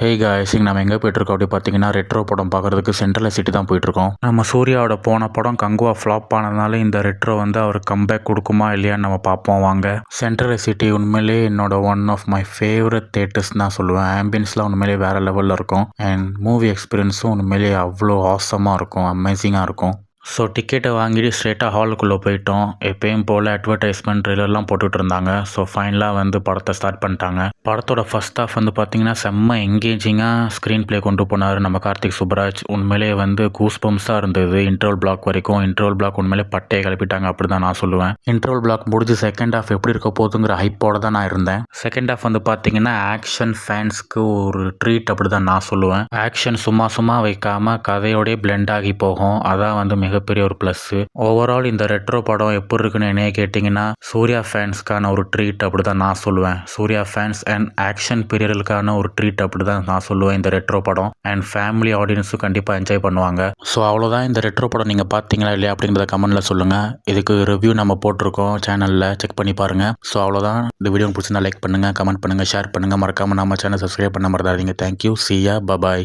Hey guys, நம்ம எங்கே போயிட்டுருக்கோம் அப்படி பார்த்தீங்கன்னா ரெட்ரோ படம் பார்க்குறதுக்கு சென்ட்ரல் சிட்டி தான் போயிட்டுருக்கோம். நம்ம சூர்யாவோட போன படம் கங்குவா ஃப்ளாப் ஆனதுனால இந்த ரெட்ரோ வந்து அவர் கம்பேக் கொடுக்குமா இல்லையான்னு நம்ம பார்ப்போம் வாங்க. சென்ட்ரல் சிட்டி உண்மையிலே என்னோட one of my favourite theatres தான் சொல்லுவேன். ஆம்பியன்ஸ்லாம் உண்மையிலே வேறு லெவலில் இருக்கும். அண்ட் மூவி எக்ஸ்பீரியன்ஸும் உண்மையிலே அவ்வளோ ஆசமாக இருக்கும், அமேசிங்காக இருக்கும். ஸோ டிக்கெட்டை வாங்கிட்டு ஸ்ட்ரெயிட்டாக ஹாலுக்குள்ளே போயிட்டோம். எப்பயும் போல் அட்வர்டைஸ்மெண்ட் ட்ரெய்லர்லாம் போட்டுட்டு இருந்தாங்க. ஸோ ஃபைனலாக வந்து படத்தை ஸ்டார்ட் பண்ணிட்டாங்க. படத்தோட ஃபர்ஸ்ட் ஹாஃப் வந்து பார்த்திங்கன்னா செம்ம எங்கேஜிங்காக ஸ்க்ரீன் ப்ளே கொண்டு போனார் நம்ம கார்த்திக் சுப்ராஜ். உண்மையிலேயே வந்து கூஸ் பம்ப்ஸாக இருந்தது இன்டர்வல் பிளாக் வரைக்கும். இன்டர்வல் பிளாக் உண்மையிலே பட்டையை கிளப்பிட்டாங்க அப்படி தான் நான் சொல்லுவேன். இன்டர்வல் பிளாக் முடிஞ்சு செகண்ட் ஹாஃப் எப்படி இருக்க போகுதுங்கிற ஹைப்போட தான் நான் இருந்தேன். செகண்ட் ஹாஃப் வந்து பார்த்திங்கன்னா ஆக்ஷன் ஃபேன்ஸ்க்கு ஒரு ட்ரீட் அப்படி தான் நான் சொல்லுவேன். ஆக்ஷன் சும்மா வைக்காமல் கதையோடய பிளெண்ட் ஆகி போகும். அதான் வந்து மிகப்பெரிய ஒரு ப்ளஸ். ஓவரால் இந்த ரெட்ரோ படம் எப்படி இருக்குன்னு என்னைய கேட்டிங்கன்னா சூர்யா ஃபேன்ஸ்க்கான ஒரு ட்ரீட் அப்படி தான் நான் சொல்லுவேன். சூர்யா ஃபேன்ஸ் அண்ட் ஆக்ஷன் பீரியலுக்கான ஒரு ட்ரீட் அப்படி தான் நான் சொல்லுவேன் இந்த ரெட்ரோ படம். அண்ட் ஃபேமிலி ஆடியன்ஸும் கண்டிப்பாக என்ஜாய் பண்ணுவாங்க. ஸோ அவ்வளோதான், இந்த ரெட்ரோ படம் நீங்கள் பார்த்தீங்களா இல்லையா அப்படிங்கிறத கமெண்ட்டில் சொல்லுங்கள். இதுக்கு ரிவ்யூ நம்ம போட்டிருக்கோம் சேனலில், செக் பண்ணி பாருங்கள். ஸோ அவ்வளோதான், இந்த வீடியோ பிடிச்சிருந்தா லைக் பண்ணுங்கள், கமெண்ட் பண்ணுங்கள், ஷேர் பண்ணுங்கள். மறக்காமல் நம்ம சேனல் சப்ஸ்கிரைப் பண்ண மறந்துடாதீங்க. Thank you, see ya, bye bye.